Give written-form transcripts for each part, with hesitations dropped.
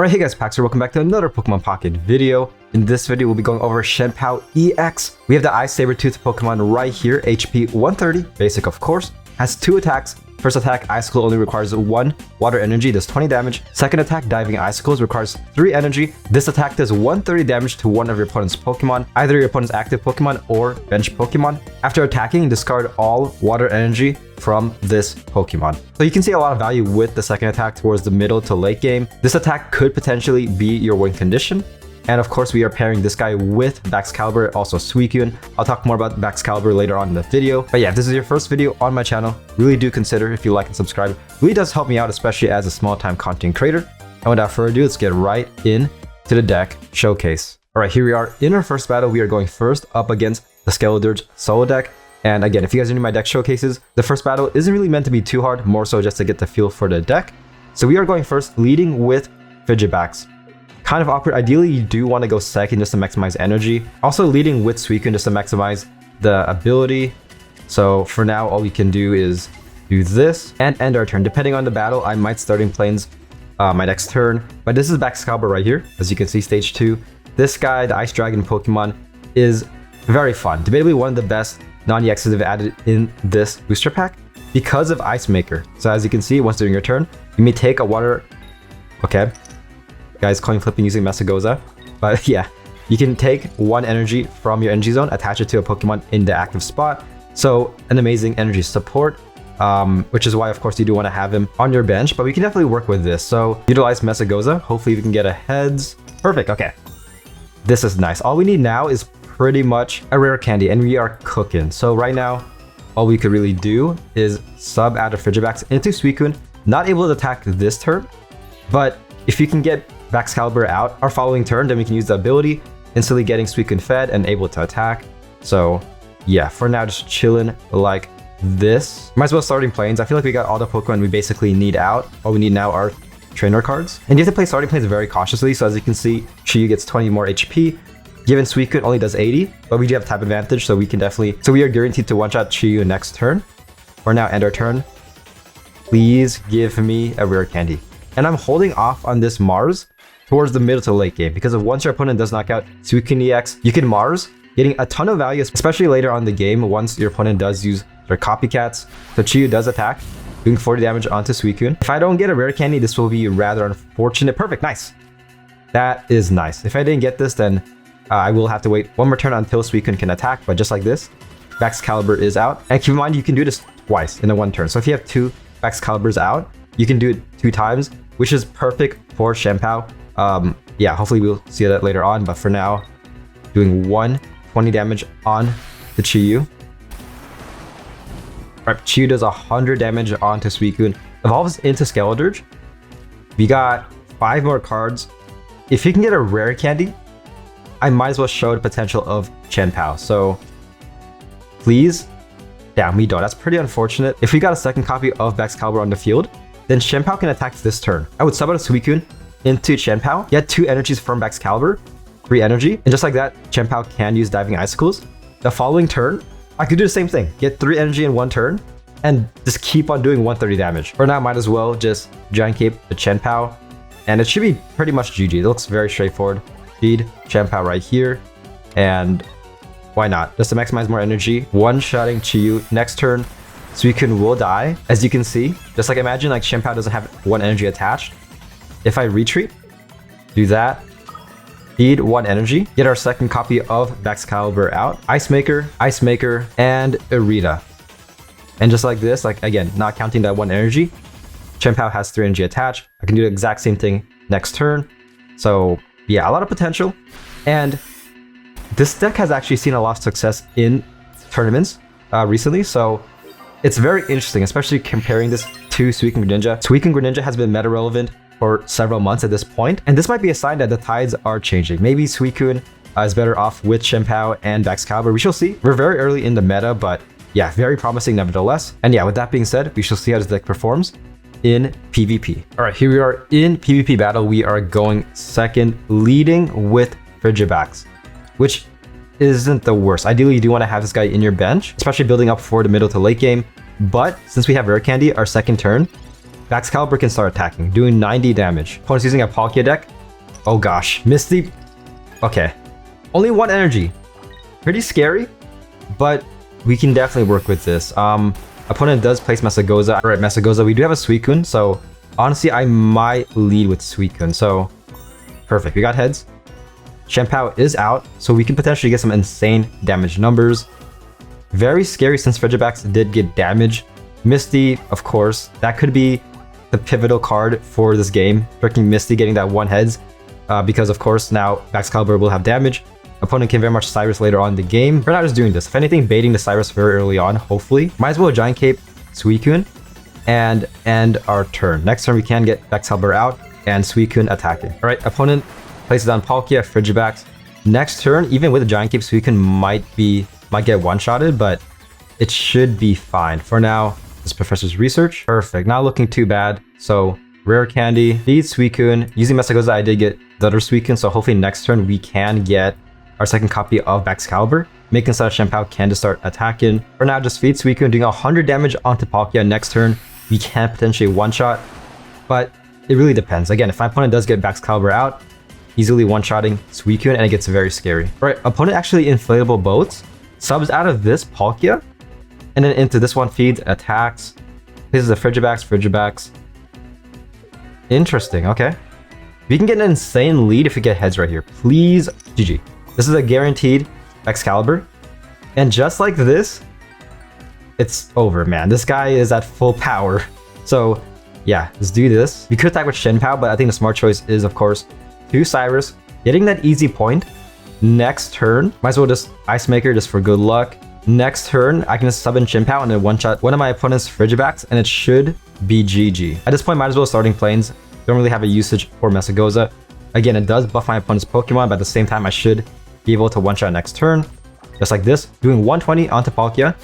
Alright, hey guys, Pax here. Welcome back to another Pokemon Pocket video. In this video, we'll be going over Chien-Pao EX. We have the Ice Saber-Tooth Pokemon right here, HP 130, basic of course. Has 2 attacks. First attack, Icicle, only requires 1 water energy, does 20 damage. Second attack, Diving Icicles, requires 3 energy. This attack does 130 damage to one of your opponent's Pokemon, either your opponent's active Pokemon or bench Pokemon. After attacking, discard all water energy from this Pokemon. So you can see a lot of value with the second attack towards the middle to late game. This attack could potentially be your win condition. And of course, we are pairing this guy with Baxcalibur, also Suicune. I'll talk more about Baxcalibur later on in the video. But yeah, if this is your first video on my channel, really do consider if you like and subscribe. It really does help me out, especially as a small-time content creator. And without further ado, let's get right in to the deck showcase. All right, here we are in our first battle. We are going first up against the Skeledirge solo deck. And again, if you guys are new to my deck showcases, the first battle isn't really meant to be too hard, more so just to get the feel for the deck. So we are going first, leading with Fidgetbacks. Kind of awkward. Ideally, you do want to go second just to maximize energy. Also leading with Suicune just to maximize the ability. So for now, all we can do is do this and end our turn. Depending on the battle, I might starting planes my next turn. But this is Baxcalibur right here. As you can see, stage 2. This guy, the Ice Dragon Pokemon, is very fun. Debatably one of the best non-EXs they've added in this booster pack because of Ice Maker. So as you can see, once during your turn, you may take a water... Okay. Guys, coin flipping using Mesagoza. But yeah, you can take 1 energy from your energy zone, attach it to a Pokemon in the active spot. So an amazing energy support, which is why, of course, you do want to have him on your bench. But we can definitely work with this. So utilize Mesagoza. Hopefully we can get a heads. Perfect. Okay. This is nice. All we need now is pretty much a rare candy, and we are cooking. So right now, all we could really do is sub out of Fidgetbacks into Suicune. Not able to attack this turn, but if you can get Baxcalibur out our following turn, then we can use the ability, instantly getting Suicune fed and able to attack. So yeah, for now, just chilling like this. Might as well starting planes. I feel like we got all the Pokemon we basically need out. All we need now are trainer cards. And you have to play starting planes very cautiously. So as you can see, Chiyu gets 20 more HP. Given Suicune only does 80, but we do have type advantage, so we can definitely... So we are guaranteed to one-shot Chiyu next turn. For now, end our turn. Please give me a rare candy. And I'm holding off on this Mars towards the middle to late game, because if once your opponent does knock out Suicune EX, you can Mars, getting a ton of value, especially later on in the game once your opponent does use their copycats. So Chiyu does attack, doing 40 damage onto Suicune. If I don't get a rare candy, this will be rather unfortunate. Perfect, nice. That is nice. If I didn't get this, then I will have to wait one more turn until Suicune can attack, but just like this, Baxcalibur is out. And keep in mind, you can do this twice in a 1 turn. So if you have 2 Baxcaliburs out, you can do it 2 times, which is perfect for Chien-Pao. Yeah, hopefully we'll see that later on, but for now, doing 120 damage on the Chiyu. Alright, Chiyu does 100 damage onto Suicune, evolves into Skeledirge. We got 5 more cards. If you can get a rare candy, I might as well show the potential of Chien-Pao. So please, damn, we don't. That's pretty unfortunate. If we got a second copy of Baxcalibur on the field, then Chien-Pao can attack this turn. I would sub out a Suicune into Chien-Pao, get 2 energies from Baxcalibur, 3 energy, and just like that, Chien-Pao can use Diving Icicles. The following turn, I could do the same thing, get 3 energy in 1 turn, and just keep on doing 130 damage. For now, might as well just Giant Cape the Chien-Pao, and it should be pretty much GG. It looks very straightforward. Feed Chien-Pao right here, and why not? Just to maximize more energy, one-shotting Chiyu. Next turn, Suicune will die, as you can see. Just like imagine like Chien-Pao doesn't have 1 energy attached. If I retreat, do that, feed 1 energy, get our second copy of Baxcalibur out, Ice Maker, and Irida. And just like this, like again, not counting that 1 energy, Chien-Pao has 3 energy attached. I can do the exact same thing next turn. So yeah, a lot of potential. And this deck has actually seen a lot of success in tournaments recently. So it's very interesting, especially comparing this to Suicune Greninja. Suicune Greninja has been meta relevant for several months at this point, and this might be a sign that the tides are changing. Maybe Suicune is better off with Chien-Pao and Baxcalibur. We shall see. We're very early in the meta, but yeah, very promising nevertheless. And yeah, with that being said, we shall see how this deck performs in PvP. All right, here we are in PvP battle. We are going second, leading with Fidgetbacks, which isn't the worst. Ideally, you do want to have this guy in your bench, especially building up for the middle to late game. But since we have rare candy, our second turn, Baxcalibur can start attacking, doing 90 damage. Opponent's using a Palkia deck. Oh gosh, Misty. Okay, only 1 energy. Pretty scary, but we can definitely work with this. Opponent does place Mesagoza. Alright, Mesagoza, we do have a Suicune, so honestly, I might lead with Suicune. So, perfect. We got heads. Chien-Pao is out, so we can potentially get some insane damage numbers. Very scary since Frigibax did get damage. Misty, of course, that could be the pivotal card for this game. Freaking Misty getting that 1 heads, because of course now Baxcalibur will have damage. Opponent can very much Cyrus later on in the game. We're not just doing this. If anything, baiting the Cyrus very early on, hopefully. Might as well Giant Cape Suicune and end our turn. Next turn, we can get Baxcalibur out and Suicune attacking. All right, opponent places down Palkia, Frigibax. Next turn, even with a Giant Cape, Suicune might get one-shotted, but it should be fine. For now, this Professor's Research. Perfect. Not looking too bad. So, Rare Candy, feed Suicune. Using Mesagoza, I did get the other Suicune, so hopefully next turn we can get our second copy of Baxcalibur. Making so that Chien-Pao can just start attacking. For now, just feed Suicune, doing 100 damage onto Palkia. Next turn, we can potentially one-shot, but it really depends. Again, if my opponent does get Baxcalibur out, easily one-shotting Suicune, and it gets very scary. All right, opponent actually inflatable boats, subs out of this Palkia, and then into this one, feeds, attacks, places a Frigibax. Interesting, okay. We can get an insane lead if we get heads right here. Please, GG. This is a guaranteed Baxcalibur. And just like this, it's over, man. This guy is at full power. So, yeah, let's do this. We could attack with Chien-Pao, but I think the smart choice is, of course, to Cyrus, getting that easy point. Next turn, might as well just Ice Maker just for good luck. Next turn, I can just sub in Chien-Pao and then one-shot one of my opponent's Frigibax, and it should be GG. At this point, might as well starting planes. Don't really have a usage for Mesagoza. Again, it does buff my opponent's Pokemon, but at the same time, I should be able to one-shot next turn. Just like this, doing 120 onto Palkia.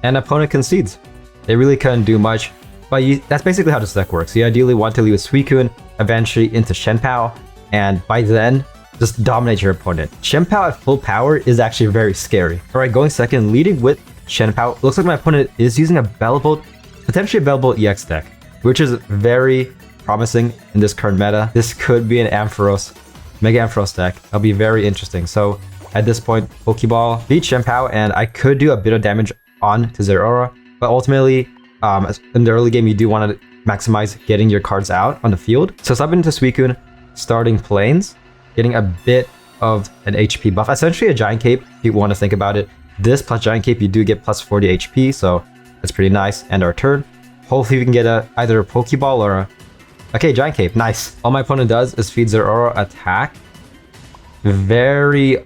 And opponent concedes. They really couldn't do much, but that's basically how this deck works. You ideally want to lead with Suicune, eventually into Chien-Pao, and by then, just dominate your opponent. Chien-Pao at full power is actually very scary. Alright, going second, leading with Chien-Pao. Looks like my opponent is using a Bellbolt, potentially a Bellbolt EX deck, which is very promising in this current meta. This could be an Ampharos, Mega Ampharos deck. That'll be very interesting. So at this point, Pokeball, beat Chien-Pao, and I could do a bit of damage on to Zeraora, but ultimately, in the early game, you do want to maximize getting your cards out on the field. So sub into Suicune, starting planes, getting a bit of an HP buff, essentially a Giant Cape, if you want to think about it. This plus Giant Cape, you do get plus 40 HP, so that's pretty nice. And our turn. Hopefully we can get either a Pokeball or a... Okay, Giant Cape, nice. All my opponent does is feed Zeraora attack. Very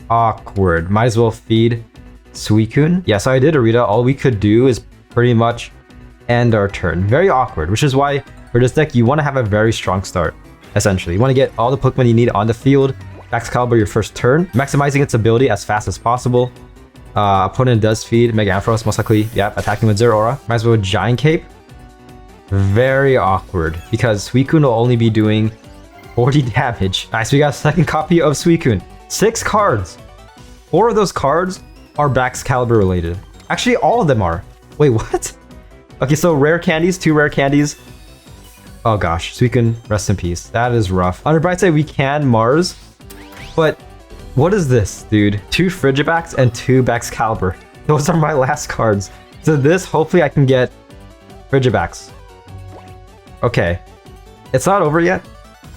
awkward. Might as well feed Suicune. Yeah, so I did Arita. All we could do is pretty much end our turn. Very awkward, which is why for this deck, you want to have a very strong start. Essentially, you want to get all the Pokemon you need on the field. Baxcalibur your first turn, maximizing its ability as fast as possible. Opponent does feed Mega Ampharos, most likely, yep, attacking with Zeraora. Might as well Giant Cape. Very awkward, because Suicune will only be doing 40 damage. Nice, we got a second copy of Suicune. 6 cards. 4 of those cards are Baxcalibur related. Actually, all of them are. Wait, what? Okay, so rare candies, 2 rare candies. Oh gosh, Suicune, rest in peace. That is rough. On the bright side, we can Mars, but what is this, dude? 2 Frigibax and 2 Baxcalibur. Those are my last cards. So this, hopefully I can get Frigibax. Okay, it's not over yet.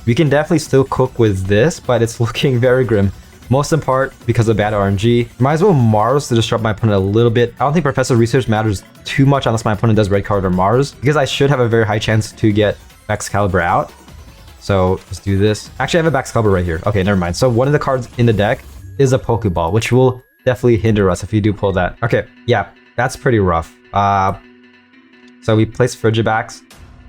We can definitely still cook with this, but it's looking very grim. Most in part because of bad RNG. Might as well Mars to disrupt my opponent a little bit. I don't think Professor Research matters too much unless my opponent does red card or Mars, because I should have a very high chance to get Baxcalibur out. So let's do this. Actually, I have a Baxcalibur right here. Okay, never mind. So one of the cards in the deck is a Pokeball, which will definitely hinder us if you do pull that. Okay, yeah, that's pretty rough. So we place Frigibax.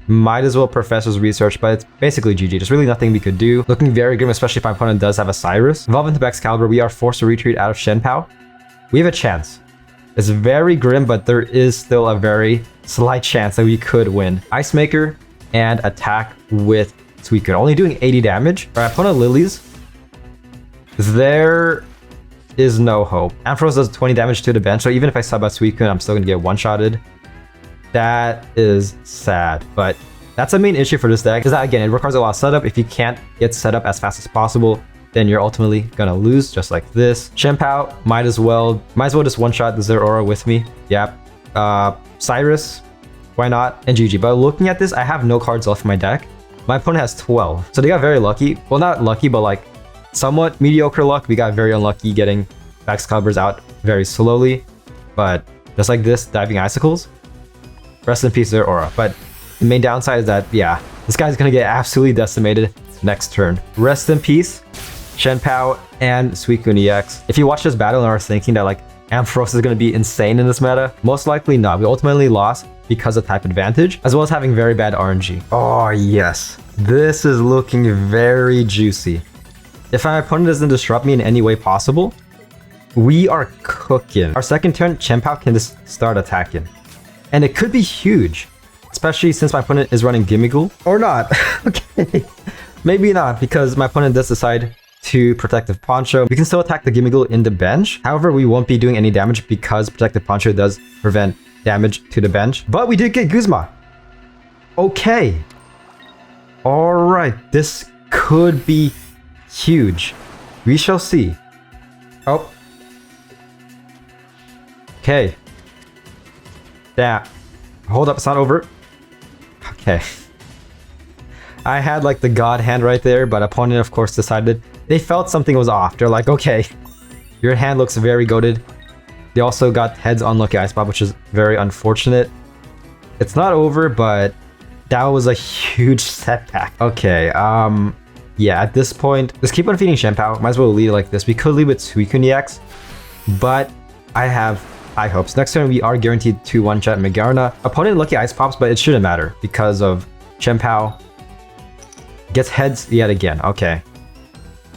Might as well Professor's Research, but it's basically GG. There's really nothing we could do. Looking very grim, especially if my opponent does have a Cyrus. Evolve into Baxcalibur, we are forced to retreat out of Chien-Pao. We have a chance. It's very grim, but there is still a very slight chance that we could win. Ice Maker and attack with Suicune, only doing 80 damage. Our opponent Lilies. There is no hope. Ampharos does 20 damage to the bench, so even if I sub out Suicune, I'm still gonna get one-shotted. That is sad, but that's the main issue for this deck, is that again, it requires a lot of setup. If you can't get set up as fast as possible, then you're ultimately gonna lose, just like this. Chien-Pao, might as well just one-shot the Zeraora with me. Yep. Cyrus, why not? And GG. But looking at this, I have no cards left in my deck. My opponent has 12. So they got very lucky. Well, not lucky, but like somewhat mediocre luck. We got very unlucky getting Baxcaliburs out very slowly. But just like this, Diving Icicles. Rest in peace, Zeraora. But the main downside is that, yeah, this guy's gonna get absolutely decimated next turn. Rest in peace, Chien-Pao and Suicune EX. If you watch this battle and are thinking that like Ampharos is gonna be insane in this meta, most likely not. We ultimately lost because of type advantage, as well as having very bad RNG. Oh yes, this is looking very juicy. If my opponent doesn't disrupt me in any way possible, we are cooking. Our second turn, Chien-Pao can just start attacking. And it could be huge, especially since my opponent is running Gimmighoul. Or not. Okay, maybe not, because my opponent does decide to Protective Poncho. We can still attack the Gimmighoul in the bench. However, we won't be doing any damage because Protective Poncho does prevent damage to the bench. But we did get Guzma. Okay. Alright, this could be huge. We shall see. Oh. Okay. Yeah. Hold up, it's not over. Okay. I had like the god hand right there, but opponent of course decided they felt something was off. They're like, okay, your hand looks very goated. They also got heads on Lucky Ice Pop, which is very unfortunate. It's not over, but that was a huge setback. Okay, yeah, at this point, just keep on feeding Chien-Pao. Might as well lead like this. We could lead with Suicune EX, but I have high hopes. Next turn, we are guaranteed to one-shot Meowscarada. Opponent Lucky Ice Pops, but it shouldn't matter because of Chien-Pao gets heads yet again. Okay.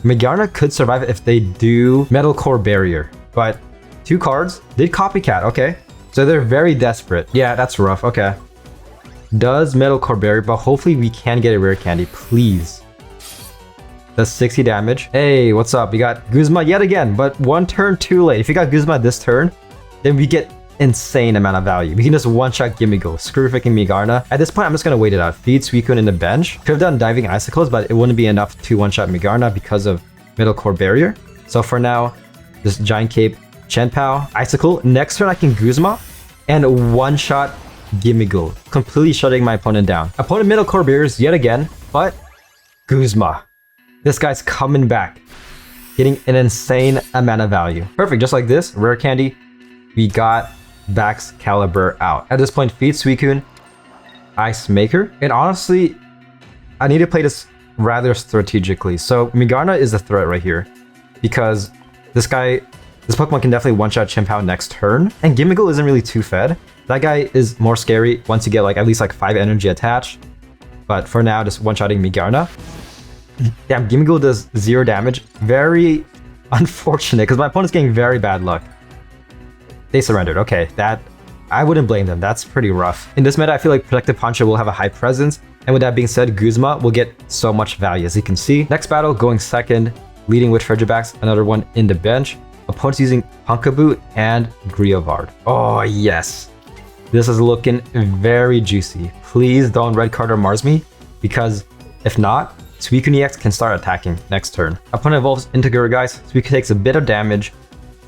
Meowscarada could survive if they do Metal Core Barrier, but 2 cards did Copycat. Okay, so they're very desperate. Yeah, that's rough. Okay. Does Metal Core Barrier, but hopefully we can get a rare candy, please. Does 60 damage. Hey, what's up? We got Guzma yet again, but 1 turn too late. If you got Guzma this turn, then we get insane amount of value. We can just one-shot Gimmighoul. Screw freaking Meowscarada. At this point, I'm just gonna wait it out. Feed Suicune in the bench. Could have done Diving Icicles, but it wouldn't be enough to one-shot Meowscarada because of Metal Core Barrier. So for now, just Giant Cape, Chien-Pao, Icicle. Next turn, I can Guzma and one-shot Gimmighoul, completely shutting my opponent down. Opponent Metal Core Barriers yet again, but Guzma. This guy's coming back, getting an insane amount of value. Perfect, just like this, rare candy. We got Baxcalibur out. At this point, feed Suicune, Ice Maker. And honestly, I need to play this rather strategically. So Meowscarada is the threat right here, because this Pokemon can definitely one-shot Chien-Pao next turn. And Gimmighoul isn't really too fed. That guy is more scary once you get like at least like 5 energy attached. But for now, just one-shotting Meowscarada. Damn, Gimmighoul does 0 damage. Very unfortunate, because my opponent's getting very bad luck. They surrendered. Okay, that I wouldn't blame them. That's pretty rough. In this meta, I feel like Protective Poncho will have a high presence. And with that being said, Guzma will get so much value, as you can see. Next battle, going second, leading with Frigibax, another one in the bench. Opponents using Punkaboo and Griovard. Oh, yes. This is looking very juicy. Please don't red card or Mars me, because if not, Suicune EX can start attacking next turn. Opponent evolves into Gourgeist. Suicune takes a bit of damage.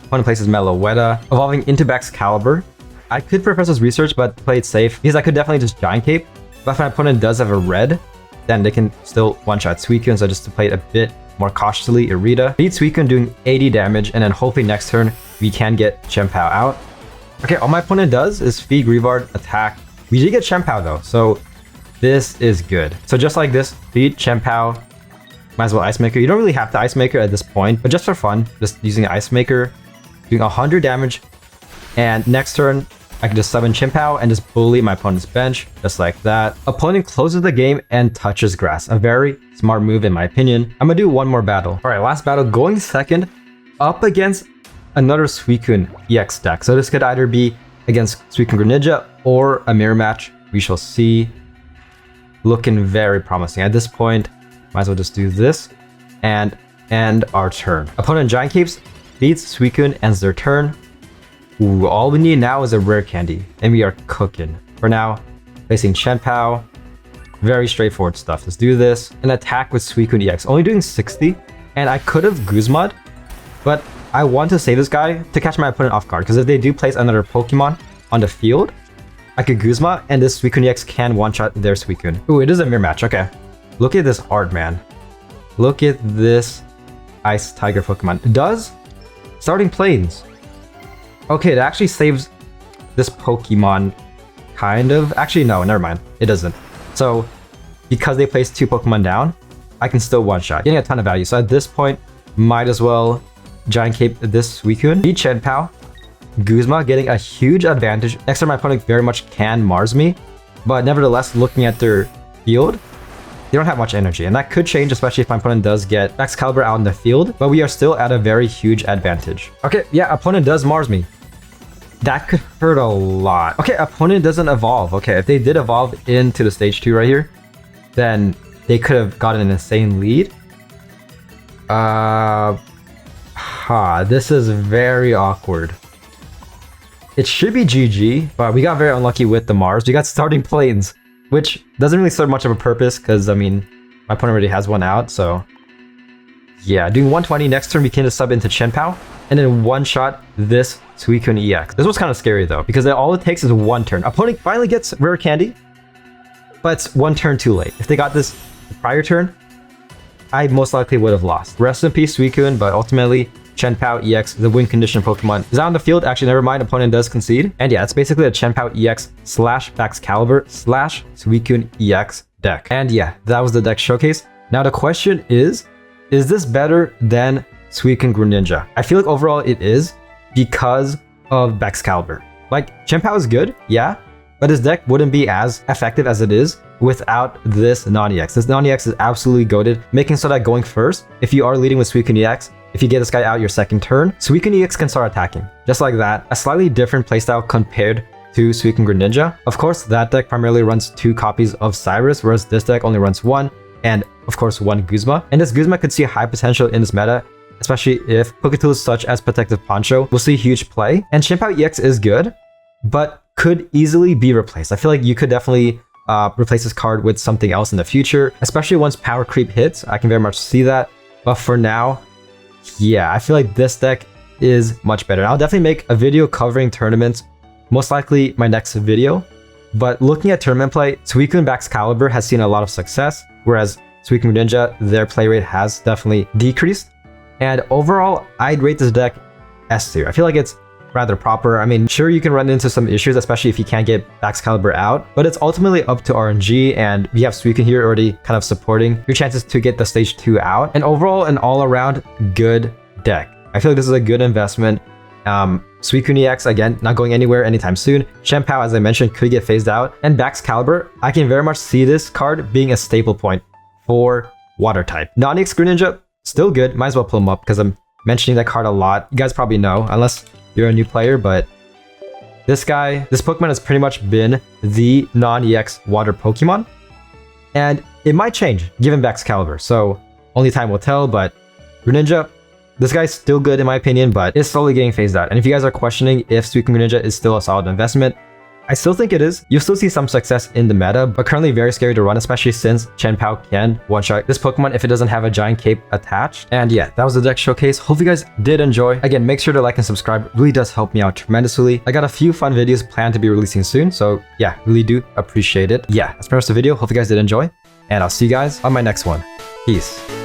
Opponent places Meloetta, evolving into Baxcalibur. I could Professor's Research, but play it safe, because I could definitely just Giant Cape. But if my opponent does have a red, then they can still one-shot Suicune, so just to play it a bit more cautiously, Irida. Beat Suicune doing 80 damage, and then hopefully next turn, we can get Chien-Pao out. Okay, all my opponent does is feed Grievard, attack. We did get Chien-Pao though, so this is good. So just like this, feed Chien-Pao, might as well Ice Maker. You don't really have to Ice Maker at this point, but just for fun, just using Ice Maker, doing 100 damage, and next turn, I can just summon Chien-Pao and just bully my opponent's bench, just like that. Opponent closes the game and touches grass. A very smart move in my opinion. I'm gonna do one more battle. All right, last battle, going second, up against another Suicune EX deck. So this could either be against Suicune Greninja or a mirror match. We shall see. Looking very promising. At this point, might as well just do this and end our turn. Opponent Giant Capes, beats Suicune, ends their turn. Ooh, all we need now is a rare candy, and we are cooking. For now, facing Chien-Pao. Very straightforward stuff. Let's do this. An attack with Suicune EX. Only doing 60. And I could have Guzma'd, but I want to save this guy to catch my opponent off guard. Because if they do place another Pokemon on the field, I could Guzma, and this Suicune EX can one-shot their Suicune. Ooh, it is a mirror match. Okay. Look at this art, man. Look at this Ice Tiger Pokemon. It does starting planes. Okay, it actually saves this Pokemon, kind of. Actually, no, never mind. It doesn't. So, because they placed 2 Pokemon down, I can still one-shot, getting a ton of value. So at this point, might as well Giant Cape this Suicune. Beat Chien-Pao. Guzma getting a huge advantage. Next time my opponent very much can Mars me, but nevertheless, looking at their field, they don't have much energy, and that could change, especially if my opponent does get Baxcalibur out in the field, but we are still at a very huge advantage. Okay, yeah, opponent does Mars me. That could hurt a lot. Okay, opponent doesn't evolve. Okay, if they did evolve into the stage 2 right here, then they could have gotten an insane lead. This is very awkward. It should be GG, but we got very unlucky with the Mars. We got starting planes, which doesn't really serve much of a purpose because, I mean, my opponent already has one out, so... Yeah, doing 120. Next turn, we can just sub into Chien-Pao, and then one-shot this Suicune EX. This was kind of scary, though, because all it takes is one turn. Opponent finally gets Rare Candy, but it's one turn too late. If they got this the prior turn, I most likely would have lost. Rest in peace, Suicune, but ultimately, Chien-Pao EX, the win condition Pokemon, is out on the field. Actually, never mind, opponent does concede. And yeah, it's basically a Chien-Pao EX / Baxcalibur / Suicune EX deck. And yeah, that was the deck showcase. Now the question is this better than Suicune Greninja? I feel like overall it is because of Baxcalibur. Like, Chien-Pao is good, yeah, but his deck wouldn't be as effective as it is without this non-EX. This non-EX is absolutely goated, making so that going first, if you are leading with Suicune EX, if you get this guy out your second turn, Suicune EX can start attacking. Just like that, a slightly different playstyle compared to Suicune Greninja. Of course, that deck primarily runs 2 copies of Cyrus, whereas this deck only runs 1, and of course 1 Guzma. And this Guzma could see high potential in this meta, especially if Poketools such as Protective Poncho will see huge play. And Chien-Pao EX is good, but could easily be replaced. I feel like you could definitely replace this card with something else in the future, especially once power creep hits. I can very much see that, but for now, yeah, I feel like this deck is much better. I'll definitely make a video covering tournaments, most likely my next video. But looking at tournament play, Suicune Baxcalibur has seen a lot of success, whereas Suicune Greninja, their play rate has definitely decreased. And overall, I'd rate this deck S tier. I feel like it's rather proper. I mean, sure, you can run into some issues, especially if you can't get Baxcalibur out, but it's ultimately up to RNG, and we have Suicune here already kind of supporting your chances to get the stage 2 out. And overall, an all-around good deck. I feel like this is a good investment. Suicune EX, again, not going anywhere anytime soon. Chien-Pao, as I mentioned, could get phased out. And Baxcalibur, I can very much see this card being a staple point for water type. Non-EX Greninja, still good. Might as well pull him up because I'm mentioning that card a lot. You guys probably know, unless you're a new player, but this Pokemon has pretty much been the non-EX water Pokemon. And it might change, given Baxcalibur, so only time will tell, but Greninja, this guy's still good in my opinion, but it's slowly getting phased out. And if you guys are questioning if Suicune Greninja is still a solid investment, I still think it is. You'll still see some success in the meta, but currently very scary to run, especially since Chien-Pao can one-shot this Pokemon if it doesn't have a giant cape attached. And yeah, that was the deck showcase. Hope you guys did enjoy. Again, make sure to like and subscribe. It really does help me out tremendously. I got a few fun videos planned to be releasing soon, so yeah, really do appreciate it. Yeah, that's pretty much the video. Hope you guys did enjoy, and I'll see you guys on my next one. Peace.